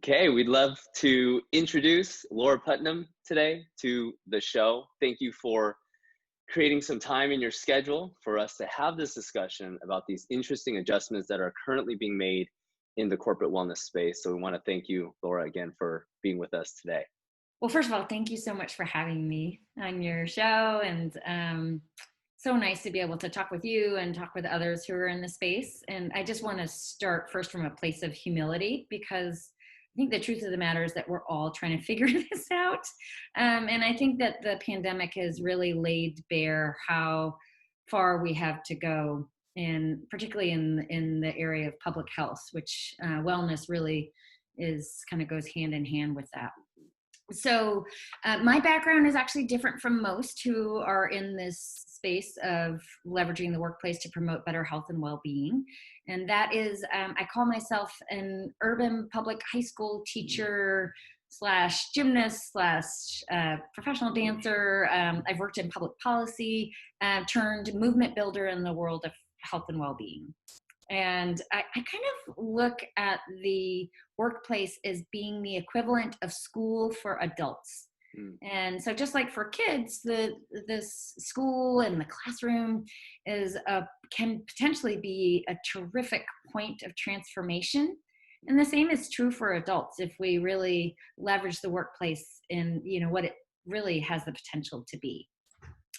Okay, we'd love to introduce Laura Putnam today to the show. Thank you for creating some time in your schedule for us to have this discussion about these interesting adjustments that are currently being made in the corporate wellness space. So we want to thank you, Laura, again for being with us today. Well, first of all, thank you so much for having me on your show. And so nice to be able to talk with you and talk with others who are in the space. And I just want to start first from a place of humility, because I think the truth of the matter is that we're all trying to figure this out. And I think that the pandemic has really laid bare how far we have to go, and particularly in the area of public health, which wellness really kind of goes hand in hand with that. So my background is actually different from most who are in this space of leveraging the workplace to promote better health and well-being. And that is, I call myself an urban public high school teacher slash gymnast slash professional dancer. I've worked in public policy, turned movement builder in the world of health and well-being. And I kind of look at the workplace as being the equivalent of school for adults. And so just like for kids, this school and the classroom can potentially be a terrific point of transformation. And the same is true for adults if we really leverage the workplace in what it really has the potential to be.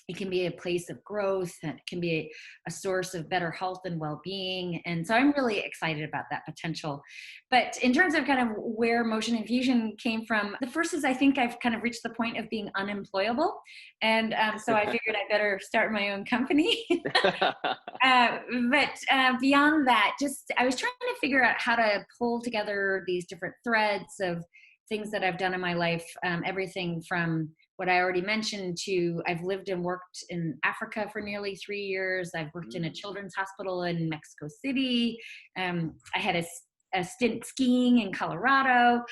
It can be a place of growth, and it can be a source of better health and well-being. And so I'm really excited about that potential. But in terms of kind of where Motion Infusion came from, the first is I think I've kind of reached the point of being unemployable. And so I figured I better start my own company. But beyond that, I was trying to figure out how to pull together these different threads of things that I've done in my life, everything from what I already mentioned to I've lived and worked in Africa for nearly 3 years. I've worked in a children's hospital in Mexico City. I had a stint skiing in Colorado,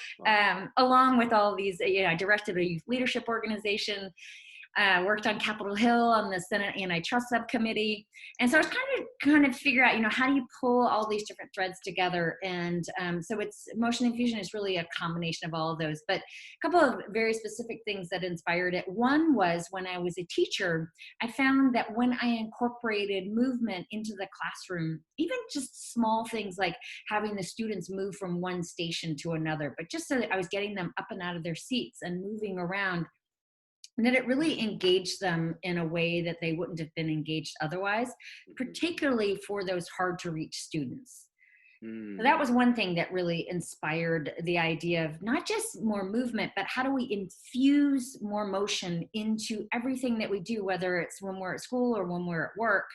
along with all these, I directed a youth leadership organization. Worked on Capitol Hill on the Senate Antitrust Subcommittee. And so I was kind of figure out, how do you pull all these different threads together? And so Motion Infusion is really a combination of all of those, but a couple of very specific things that inspired it. One was when I was a teacher, I found that when I incorporated movement into the classroom, even just small things like having the students move from one station to another, but just so that I was getting them up and out of their seats and moving around, and that it really engaged them in a way that they wouldn't have been engaged otherwise, particularly for those hard to reach students. So that was one thing that really inspired the idea of not just more movement, but how do we infuse more motion into everything that we do, whether it's when we're at school or when we're at work,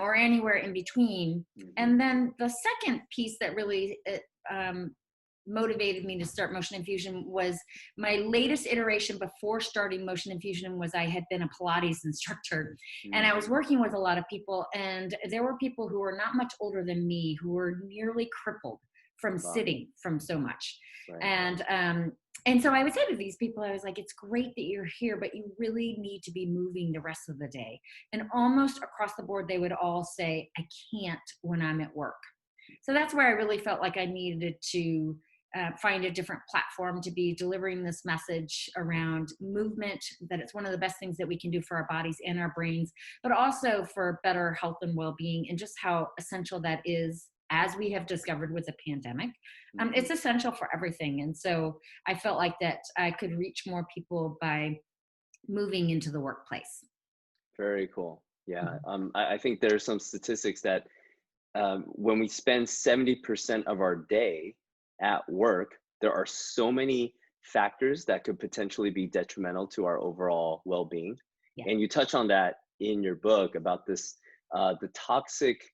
or anywhere in between. And then the second piece that really motivated me to start Motion Infusion was my latest iteration before starting Motion Infusion was I had been a Pilates instructor, and I was working with a lot of people, and there were people who were not much older than me who were nearly crippled from sitting from so much. Right. And so I would say to these people, I was like, it's great that you're here, but you really need to be moving the rest of the day. And almost across the board, they would all say, I can't when I'm at work. So that's where I really felt like I needed to find a different platform to be delivering this message around movement, that it's one of the best things that we can do for our bodies and our brains, but also for better health and well-being, and just how essential that is, as we have discovered with the pandemic. It's essential for everything. And so I felt like that I could reach more people by moving into the workplace. Very cool. Yeah. I think there's some statistics that when we spend 70% of our day at work, there are so many factors that could potentially be detrimental to our overall well-being. Yeah. And you touch on that in your book about this, the toxic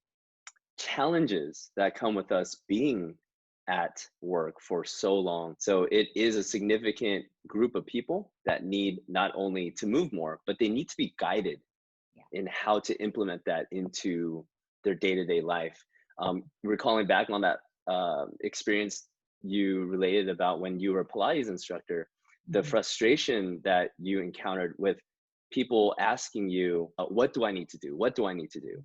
challenges that come with us being at work for so long. So it is a significant group of people that need not only to move more, but they need to be guided in how to implement that into their day-to-day life. Recalling back on that experience you related about when you were a Pilates instructor, the frustration that you encountered with people asking you, what do I need to do? What do I need to do?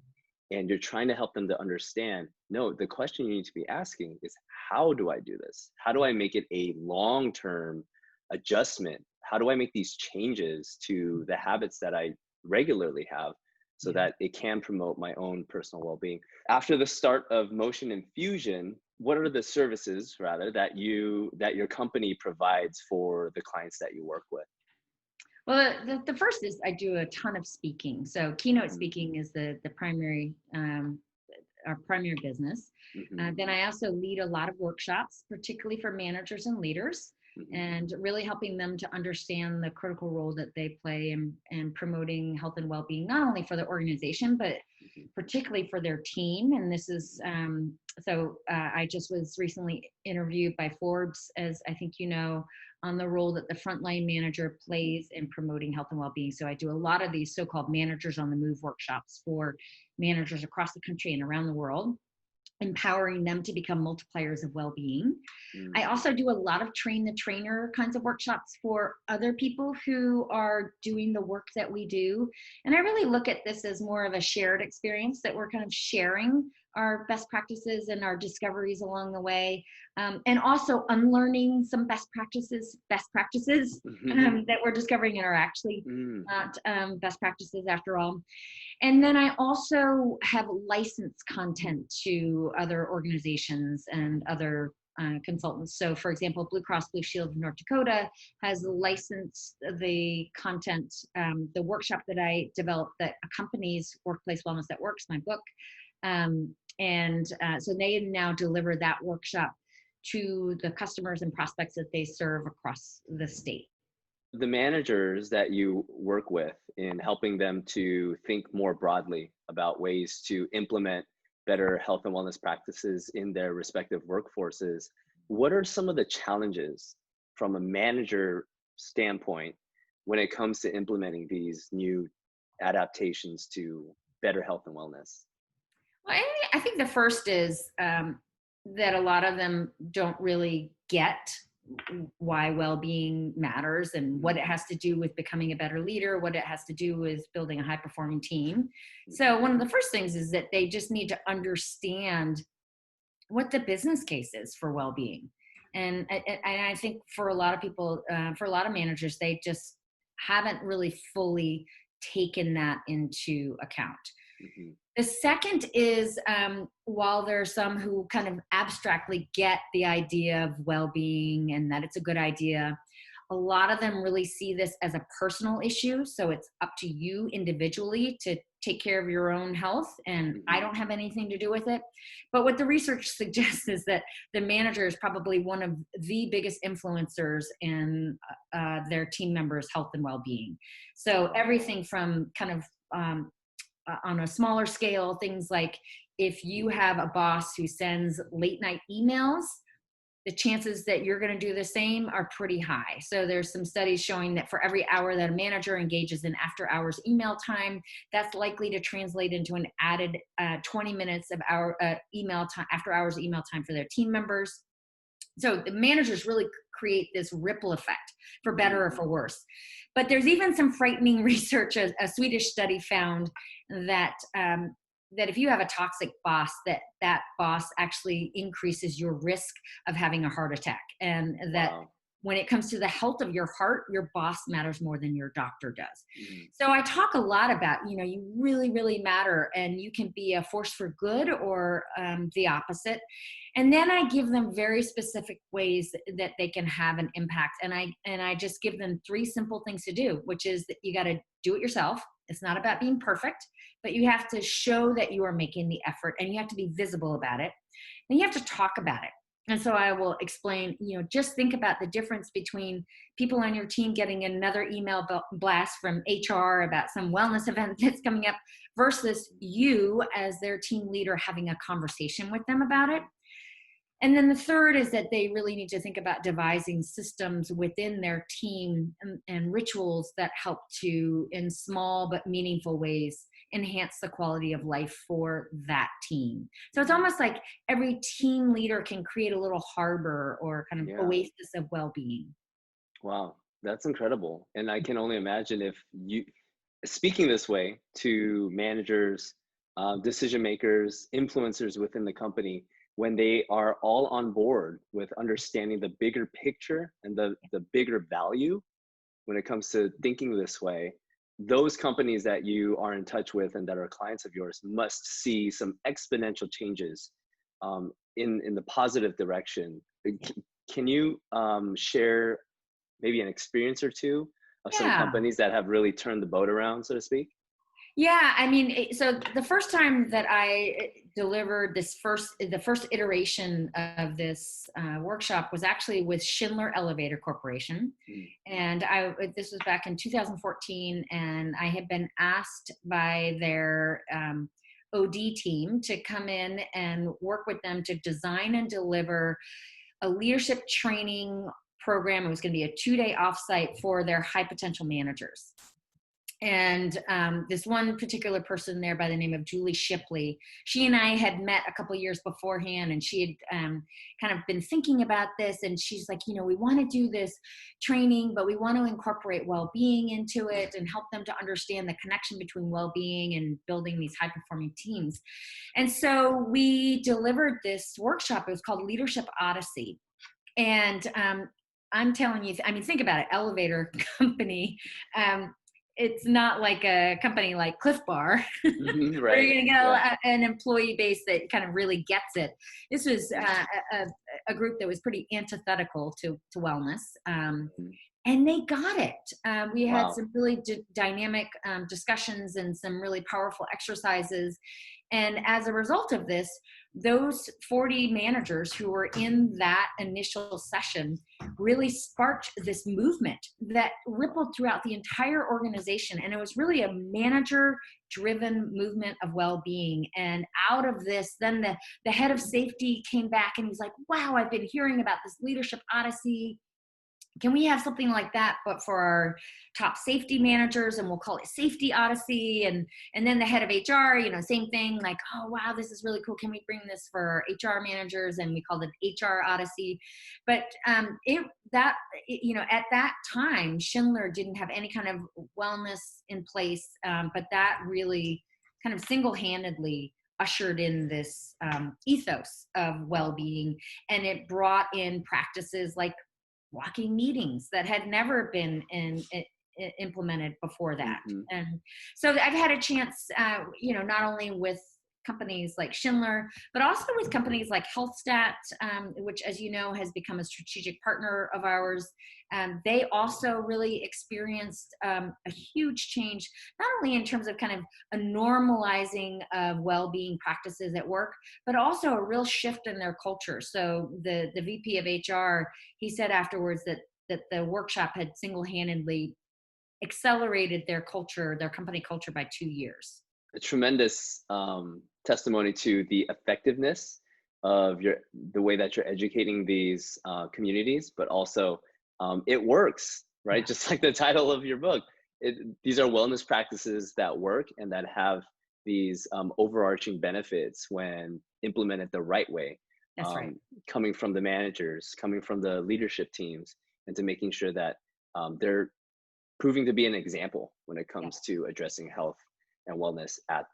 and you're trying to help them to understand, no, the question you need to be asking is, how do I do this? How do I make it a long-term adjustment? How do I make these changes to the habits that I regularly have so Yeah. that it can promote my own personal well-being? After the start of Motion Infusion, what are the services rather that your company provides for the clients that you work with? Well, the first is I do a ton of speaking. So keynote Mm, speaking is the primary our primary business. mhm, Then I also lead a lot of workshops, particularly for managers and leaders, mhm, and really helping them to understand the critical role that they play in promoting health and well-being, not only for the organization, but mhm, particularly for their team. And this is I just was recently interviewed by Forbes, as I think you know, on the role that the frontline manager plays in promoting health and well-being. So I do a lot of these so-called managers on the move workshops for managers across the country and around the world, empowering them to become multipliers of well-being. I mm, also do a lot of train the trainer kinds of workshops for other people who are doing the work that we do. And I really look at this as more of a shared experience, that we're kind of sharing our best practices and our discoveries along the way, and also unlearning some best practices mhm, that we're discovering and are actually mm, not best practices after all. And then I also have licensed content to other organizations and other consultants. So, for example, Blue Cross Blue Shield of North Dakota has licensed the content, the workshop that I developed that accompanies Workplace Wellness That Works, my book. So they now deliver that workshop to the customers and prospects that they serve across the state. the managers that you work with in helping them to think more broadly about ways to implement better health and wellness practices in their respective workforces, what are some of the challenges from a manager standpoint when it comes to implementing these new adaptations to better health and wellness? Well, I think the first is that a lot of them don't really get why well-being matters and what it Mm, has to do with becoming a better leader, what it has to do with building a high-performing team. mhm, So one of the first things is that they just need to understand what the business case is for well-being. And I think for a lot of people, for a lot of managers, they just haven't really fully taken that into account. mhm, The second is, while there are some who kind of abstractly get the idea of well-being and that it's a good idea, a lot of them really see this as a personal issue. So it's up to you individually to take care of your own health, and I mhm. don't have anything to do with it. But what the research suggests is that the manager is probably one of the biggest influencers in their team members' health and well-being. So Wow. everything from kind of on a smaller scale, things like if you have a boss who sends late night emails, the chances that you're going to do the same are pretty high. So there's some studies showing that for every hour that a manager engages in after hours email time, that's likely to translate into an added 20 minutes of our email time, after hours email time for their team members. So the managers really create this ripple effect, for better or Mm, for worse. But there's even some frightening research. A Swedish study found that that if you have a toxic boss, that boss actually increases your risk of having a heart attack, and that wow. when it comes to the health of your heart, your boss matters more than your doctor does. Mm, So I talk a lot about, you really, really matter, and you can be a force for good or the opposite. And then I give them very specific ways that they can have an impact. And I just give them three simple things to do, which is that you got to do it yourself. It's not about being perfect, but you have to show that you are making the effort, and you have to be visible about it. And you have to talk about it. And so I will explain, just think about the difference between people on your team getting another email blast from HR about some wellness event that's coming up versus you as their team leader having a conversation with them about it. And then the third is that they really need to think about devising systems within their team and rituals that help to, in small but meaningful ways, enhance the quality of life for that team. So it's mhm. almost like every team leader can create a little harbor or kind of Yeah. oasis of well-being. Wow, that's incredible. And I can only imagine if you speaking this way to managers decision makers, influencers within the company, when they are all on board with understanding the bigger picture and the bigger value when it comes to thinking this way, those companies that you are in touch with and that are clients of yours must see some exponential changes in the positive direction. Can you share maybe an experience or two of some Yeah. companies that have really turned the boat around, so to speak? Yeah, I mean, so the first time that I delivered the first iteration of this workshop was actually with Schindler Elevator Corporation, Mm. and this was back in 2014, and I had been asked by their OD team to come in and work with them to design and deliver a leadership training program. It was going to be a 2-day offsite for their high potential managers. And this one particular person there by the name of Julie Shipley, she and I had met a couple years beforehand, and she had kind of been thinking about this, and she's like, we want to do this training, but we want to incorporate well-being into it and help them to understand the connection between well-being and building these high-performing teams. And so we delivered this workshop. It was called Leadership Odyssey. And I'm telling you, I mean, think about it, elevator company. It's not like a company like Cliff Bar Mhm, where you're right. going to Yeah. get an employee base that kind of really gets it. This was a group that was pretty antithetical to wellness. Mhm. And they got it. We had Wow. some really dynamic discussions and some really powerful exercises. And as a result of this, those 40 managers who were in that initial session really sparked this movement that rippled throughout the entire organization. And it was really a manager driven movement of well-being. And out of this, then the head of safety came back and he's like, wow, I've been hearing about this leadership odyssey. Can we have something like that, but for our top safety managers, and we'll call it Safety Odyssey? And then the head of HR, same thing, like, oh, wow, this is really cool. Can we bring this for HR managers? And we called it HR Odyssey. But at that time, Schindler didn't have any kind of wellness in place, but that really kind of single-handedly ushered in this ethos of well-being, and it brought in practices like walking meetings that had never been implemented before that. Mhm. And so I've had a chance, not only with companies like Schindler, but also with companies like HealthStat, which, as you know, has become a strategic partner of ours. They also really experienced a huge change, not only in terms of kind of a normalizing of well-being practices at work, but also a real shift in their culture. So the VP of HR, he said afterwards that the workshop had single-handedly accelerated their company culture by 2 years. A tremendous testimony to the effectiveness of the way that you're educating these communities, but also it works, right? Yeah, Just like the title of your book, these are wellness practices that work and that have these overarching benefits when implemented the right way, that's right. coming from the managers, coming from the leadership teams, and to making sure that they're proving to be an example when it Yeah. comes to addressing health and wellness at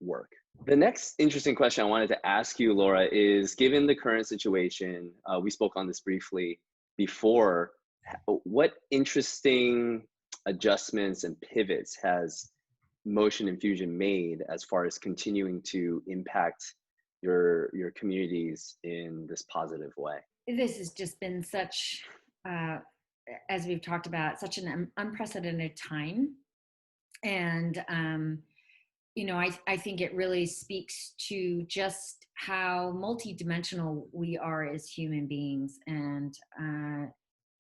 work. The next interesting question I wanted to ask you, Laura, is given the current situation, we spoke on this briefly before, what interesting adjustments and pivots has Motion Infusion made as far as continuing to impact your communities in this positive way? This has just been such, uh, as we've talked about, such an unprecedented time. And I think it really speaks to just how multidimensional we are as human beings, and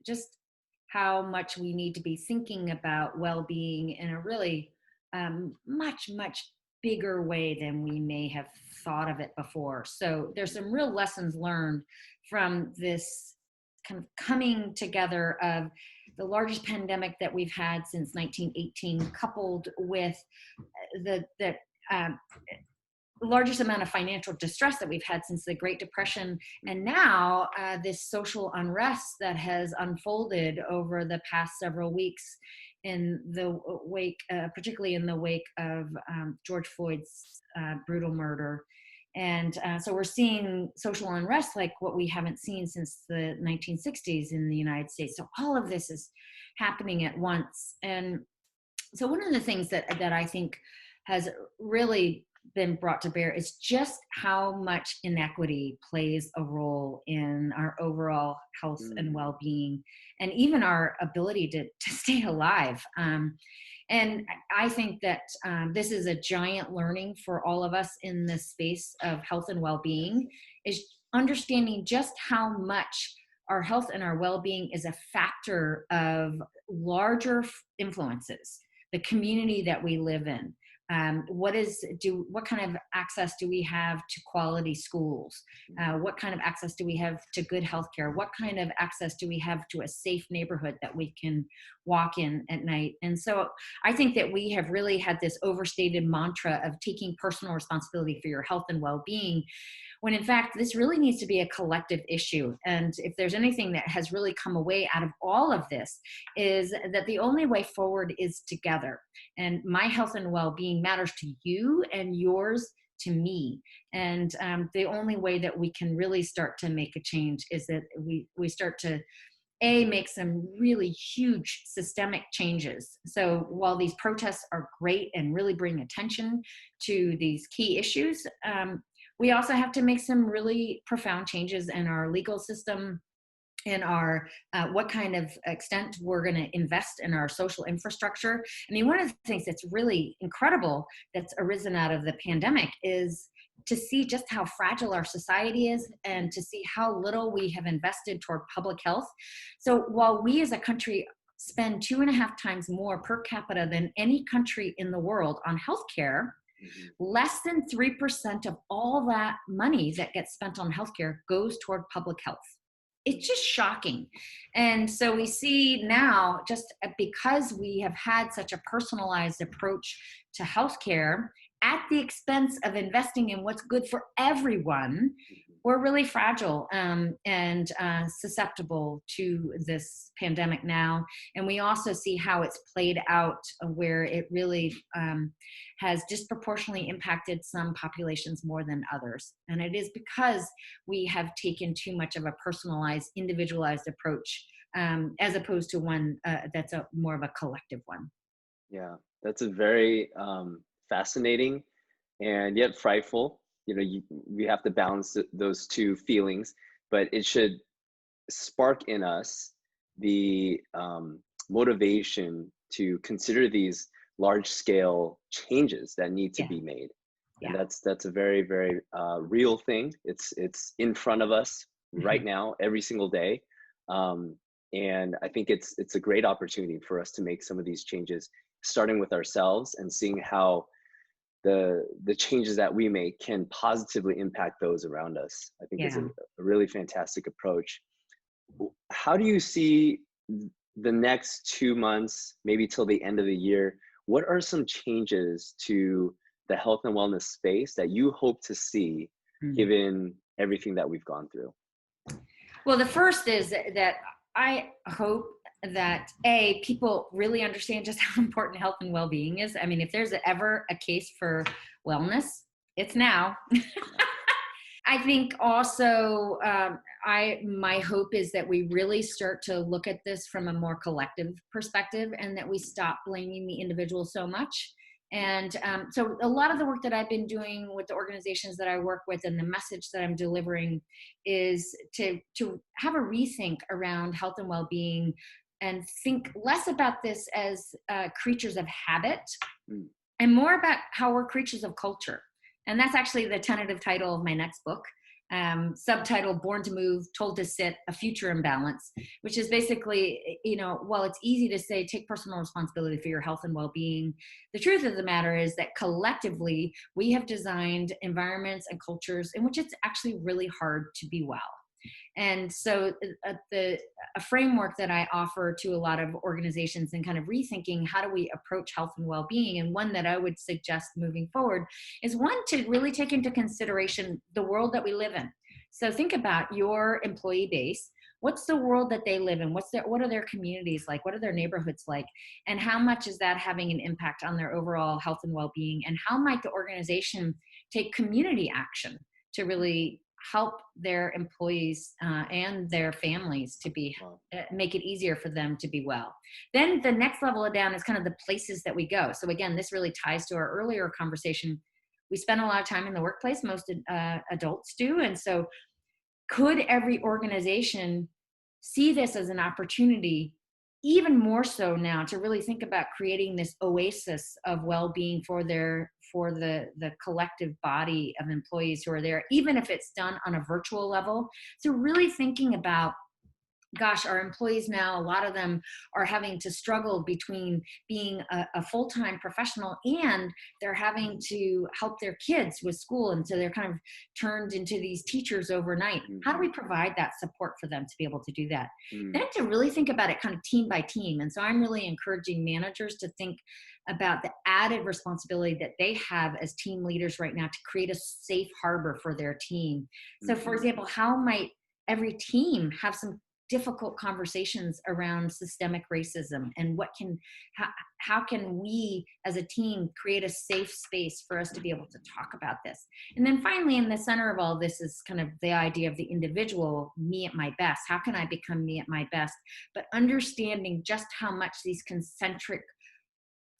just how much we need to be thinking about well-being in a really much, much bigger way than we may have thought of it before. So there's some real lessons learned from this kind of coming together of the largest pandemic that we've had since 1918, coupled with the um, largest amount of financial distress that we've had since the Great Depression, and now this social unrest that has unfolded over the past several weeks in the wake, particularly in the wake of George Floyd's brutal murder. And so we're seeing social unrest like what we haven't seen since the 1960s in the United States. So all of this is happening at once. And so one of the things that I think has really been brought to bear is just how much inequity plays a role in our overall health and well-being, and even our ability to stay alive. And I think that this is a giant learning for all of us in the space of health and well-being, is understanding just how much our health and our well-being is a factor of larger influences, the community that we live in. What kind of access do we have to quality schools? What kind of access do we have to good healthcare? What kind of access do we have to a safe neighborhood that we can walk in at night? And so I think that we have really had this overstated mantra of taking personal responsibility for your health and well-being, when in fact, this really needs to be a collective issue. And if there's anything that has really come away out of all of this, is that the only way forward is together. And my health and well-being matters to you and yours to me. And the only way that we can really start to make a change is that we start to make some really huge systemic changes. So while these protests are great and really bring attention to these key issues, we also have to make some really profound changes in our legal system, in our what kind of extent we're going to invest in our social infrastructure. I mean, one of the things that's really incredible that's arisen out of the pandemic is to see just how fragile our society is, and to see how little we have invested toward public health. So while we as a country spend 2.5 times more per capita than any country in the world on healthcare, less than 3% of all that money that gets spent on healthcare goes toward public health. It's just shocking. And so we see now, just because we have had such a personalized approach to healthcare at the expense of investing in what's good for everyone, we're really fragile and susceptible to this pandemic now. And we also see how it's played out, where it really has disproportionately impacted some populations more than others. And it is because we have taken too much of a personalized, individualized approach, as opposed to one that's more of a collective one. Yeah, that's a very fascinating and yet frightful. We have to balance those two feelings, but it should spark in us the motivation to consider these large scale changes that need to be made. And that's a very, very real thing. It's in front of us right now, every single day. And I think it's a great opportunity for us to make some of these changes, starting with ourselves and seeing how the changes that we make can positively impact those around us. I think is a really fantastic approach. How do you see the next 2 months, maybe till the end of the year? What are some changes to the health and wellness space that you hope to see, given everything that we've gone through? Well, the first is that I hope that people really understand just how important health and well-being is. I mean, if there's ever a case for wellness, it's now. I think also my hope is that we really start to look at this from a more collective perspective, and that we stop blaming the individual so much. And so a lot of the work that I've been doing with the organizations that I work with, and the message that I'm delivering, is to have a rethink around health and well-being, and think less about this as creatures of habit, and more about how we're creatures of culture. And that's actually the tentative title of my next book, subtitle Born to Move, Told to Sit, A Future Imbalance, which is basically, while it's easy to say take personal responsibility for your health and well-being, the truth of the matter is that collectively we have designed environments and cultures in which it's actually really hard to be well. And so a framework that I offer to a lot of organizations in kind of rethinking how do we approach health and well-being, and one that I would suggest moving forward, is one to really take into consideration the world that we live in. So think about your employee base. what's the world that they live in? What are their communities like? What are their neighborhoods like? And how much is that having an impact on their overall health and well-being? And how might the organization take community action to really help their employees and their families to be make it easier for them to be well? Then the next level down is kind of the places that we go. So again, this really ties to our earlier conversation. We spend a lot of time in the workplace, most adults do. And so could every organization see this as an opportunity, even more so now, to really think about creating this oasis of well-being for the collective body of employees who are there, even if it's done on a virtual level? So really thinking about, gosh, our employees now, a lot of them are having to struggle between being a full-time professional, and they're having to help their kids with school. And so they're kind of turned into these teachers overnight. How do we provide that support for them to be able to do that? Then to really think about it kind of team by team. And so I'm really encouraging managers to think about the added responsibility that they have as team leaders right now to create a safe harbor for their team. So for example, how might every team have some difficult conversations around systemic racism, and how can we as a team create a safe space for us to be able to talk about this? And then finally, in the center of all this is kind of the idea of the individual, me at my best. How can I become me at my best? But understanding just how much these concentric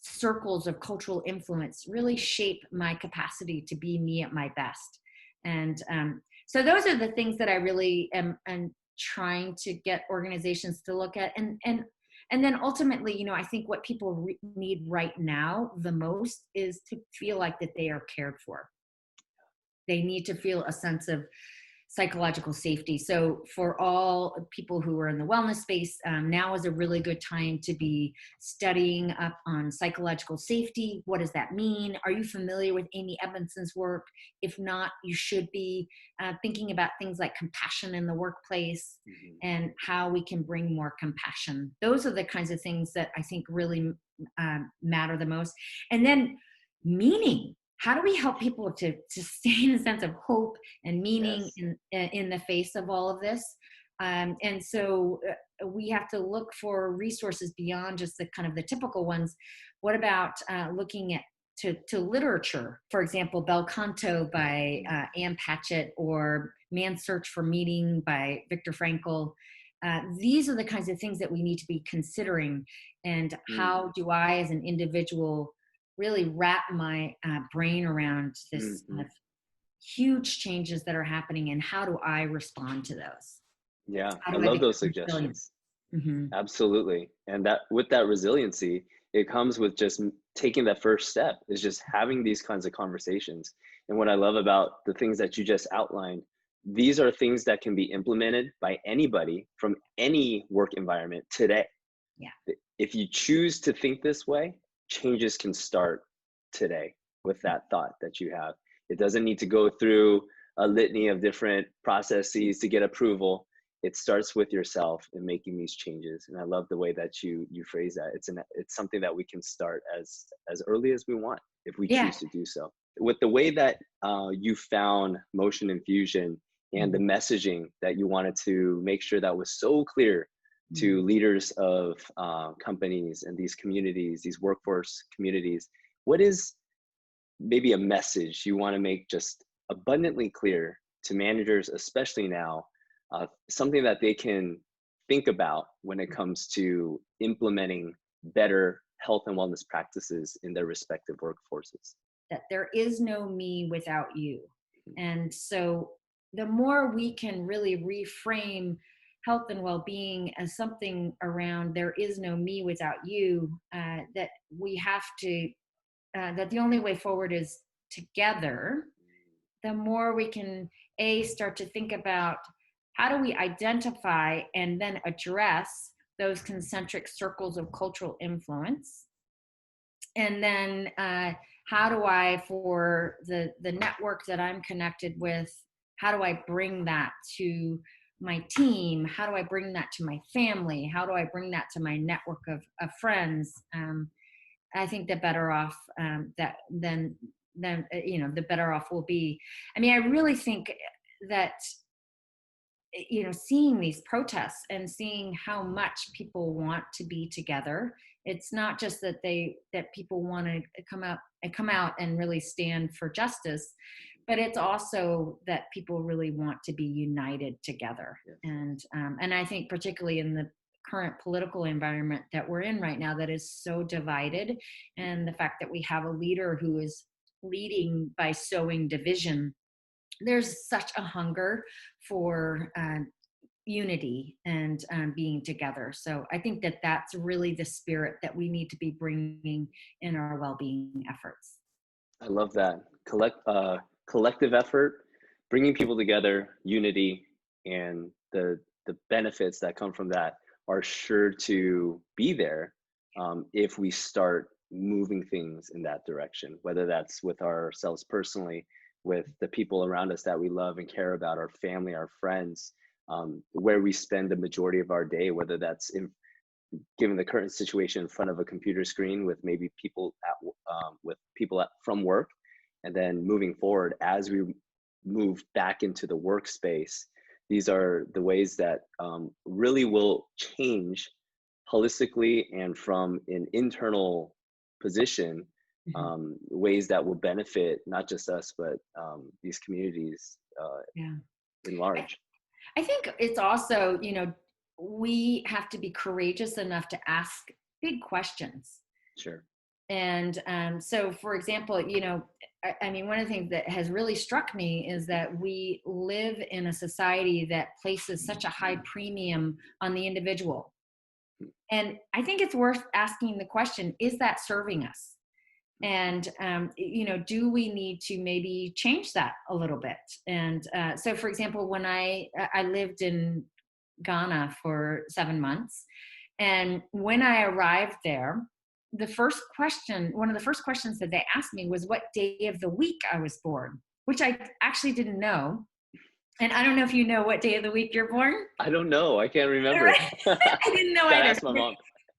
circles of cultural influence really shape my capacity to be me at my best. And so those are the things that I really am trying to get organizations to look at. And then ultimately, I think what people need right now the most is to feel like that they are cared for. They need to feel a sense of psychological safety. So for all people who are in the wellness space, now is a really good time to be studying up on psychological safety. What does that mean? Are you familiar with Amy Edmondson's work? If not, you should be thinking about things like compassion in the workplace and how we can bring more compassion. Those are the kinds of things that I think really matter the most. And then meaning. How do we help people to stay in a sense of hope and meaning in the face of all of this? And so we have to look for resources beyond just the kind of the typical ones. What about looking at to literature? For example, Bel Canto by Ann Patchett, or Man's Search for Meaning by Viktor Frankl. These are the kinds of things that we need to be considering. And how do I, as an individual, really wrap my brain around this kind of huge changes that are happening, and how do I respond to those? Yeah, I love those suggestions. Absolutely. And that with that resiliency, it comes with just taking that first step, is just having these kinds of conversations. And what I love about the things that you just outlined, these are things that can be implemented by anybody from any work environment today. Yeah. If you choose to think this way, changes can start today with that thought that you have. It doesn't need to go through a litany of different processes to get approval. It starts with yourself in making these changes. And I love the way that you phrase that. It's something that we can start as early as we want, if we choose to do so. With the way that you found Motion Infusion and the messaging that you wanted to make sure that was so clear to leaders of companies and these communities, these workforce communities, what is maybe a message you want to make just abundantly clear to managers, especially now, something that they can think about when it comes to implementing better health and wellness practices in their respective workforces? That there is no me without you. And so the more we can really reframe health and well-being as something around there is no me without you, that we have to, that the only way forward is together, the more we can start to think about how do we identify and then address those concentric circles of cultural influence. And then how do I, for the network that I'm connected with, how do I bring that to my team? How do I bring that to my family? How do I bring that to my network of friends? I think the better off the better off we'll be. I mean, I really think that seeing these protests and seeing how much people want to be together. It's not just that people want to come out and really stand for justice, but it's also that people really want to be united together. Yes. And I think particularly in the current political environment that we're in right now, that is so divided, and the fact that we have a leader who is leading by sowing division, there's such a hunger for unity and being together. So I think that that's really the spirit that we need to be bringing in our well-being efforts. I love that. Collective effort, bringing people together, unity, and the benefits that come from that are sure to be there if we start moving things in that direction, whether that's with ourselves personally, with the people around us that we love and care about, our family, our friends, where we spend the majority of our day, whether that's given the current situation in front of a computer screen with maybe people from work, and then moving forward as we move back into the workspace. These are the ways that really will change holistically and from an internal position, ways that will benefit not just us, but these communities in large. I think it's also, we have to be courageous enough to ask big questions. Sure. And so, for example, I mean, one of the things that has really struck me is that we live in a society that places such a high premium on the individual. And I think it's worth asking the question, is that serving us? And, do we need to maybe change that a little bit? And so, for example, when I lived in Ghana for 7 months, and when I arrived there, one of the first questions that they asked me was what day of the week I was born, which I actually didn't know. And I don't know if you know what day of the week you're born. I don't know. I can't remember. I didn't know Gotta either. ask my mom.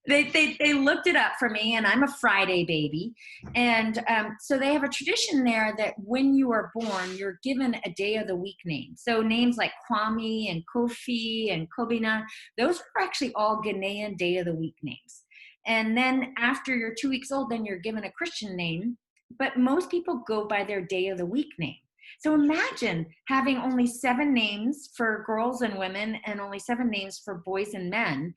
They looked it up for me, and I'm a Friday baby. And so they have a tradition there that when you are born, you're given a day of the week name. So names like Kwame and Kofi and Kobina, those are actually all Ghanaian day of the week names. And then after you're 2 weeks old, then you're given a Christian name. But most people go by their day of the week name. So imagine having only 7 names for girls and women and only 7 names for boys and men.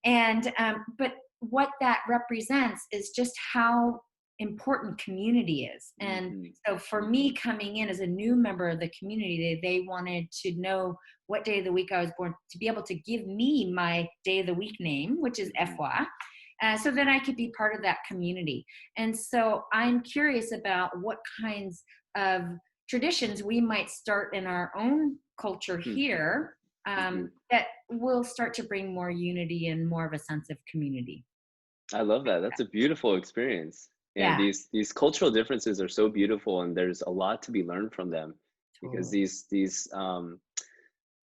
And but what that represents is just how important community is. And so for me, coming in as a new member of the community, they wanted to know what day of the week I was born, to be able to give me my day of the week name, which is Efwa, so that I could be part of that community. And so I'm curious about what kinds of traditions we might start in our own culture here that will start to bring more unity and more of a sense of community. I love that. That's a beautiful experience. And these cultural differences are so beautiful, and there's a lot to be learned from them, because these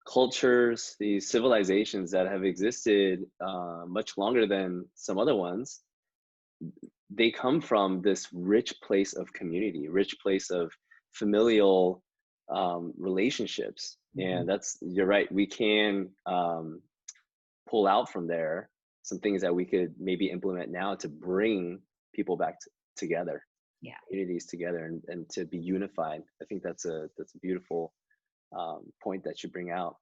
cultures, these civilizations that have existed much longer than some other ones, they come from this rich place of community, rich place of familial relationships. And you're right, we can pull out from there some things that we could maybe implement now to bring people back together, communities together, and to be unified. I think that's a beautiful point that you bring out.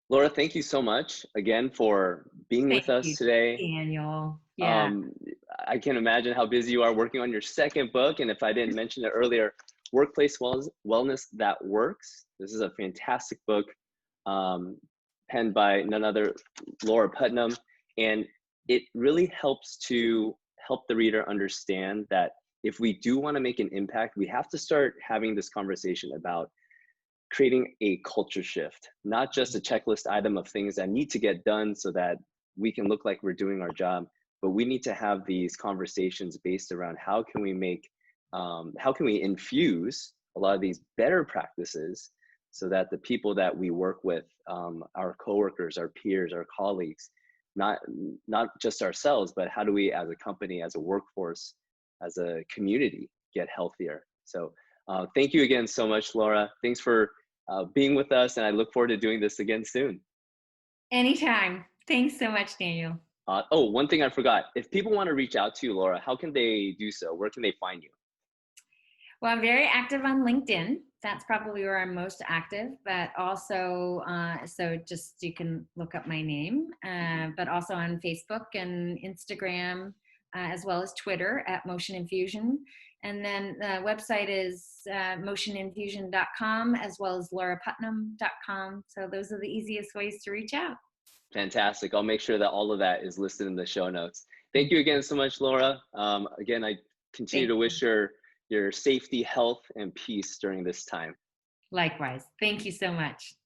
Laura, thank you so much again for being with us today. Daniel. I can imagine how busy you are working on your second book. And if I didn't mention it earlier, Workplace Wellness That Works. This is a fantastic book, penned by none other Laura Putnam. And it really helps to help the reader understand that if we do want to make an impact, we have to start having this conversation about creating a culture shift, not just a checklist item of things that need to get done so that we can look like we're doing our job, but we need to have these conversations based around how can we infuse a lot of these better practices so that the people that we work with, our coworkers, our peers, our colleagues, not just ourselves, but how do we as a company, as a workforce, as a community get healthier? So thank you again so much, Laura. Thanks for being with us, and I look forward to doing this again soon. Anytime. Thanks so much, Daniel. Oh, one thing I forgot. If people want to reach out to you, Laura, how can they do so? Where can they find you? Well, I'm very active on LinkedIn. That's probably where I'm most active, but also, so just you can look up my name, but also on Facebook and Instagram, as well as Twitter at Motion Infusion. And then the website is motioninfusion.com, as well as lauraputnam.com. So those are the easiest ways to reach out. Fantastic. I'll make sure that all of that is listed in the show notes. Thank you again so much, Laura. Again, I continue to wish your safety, health, and peace during this time. Likewise. Thank you so much.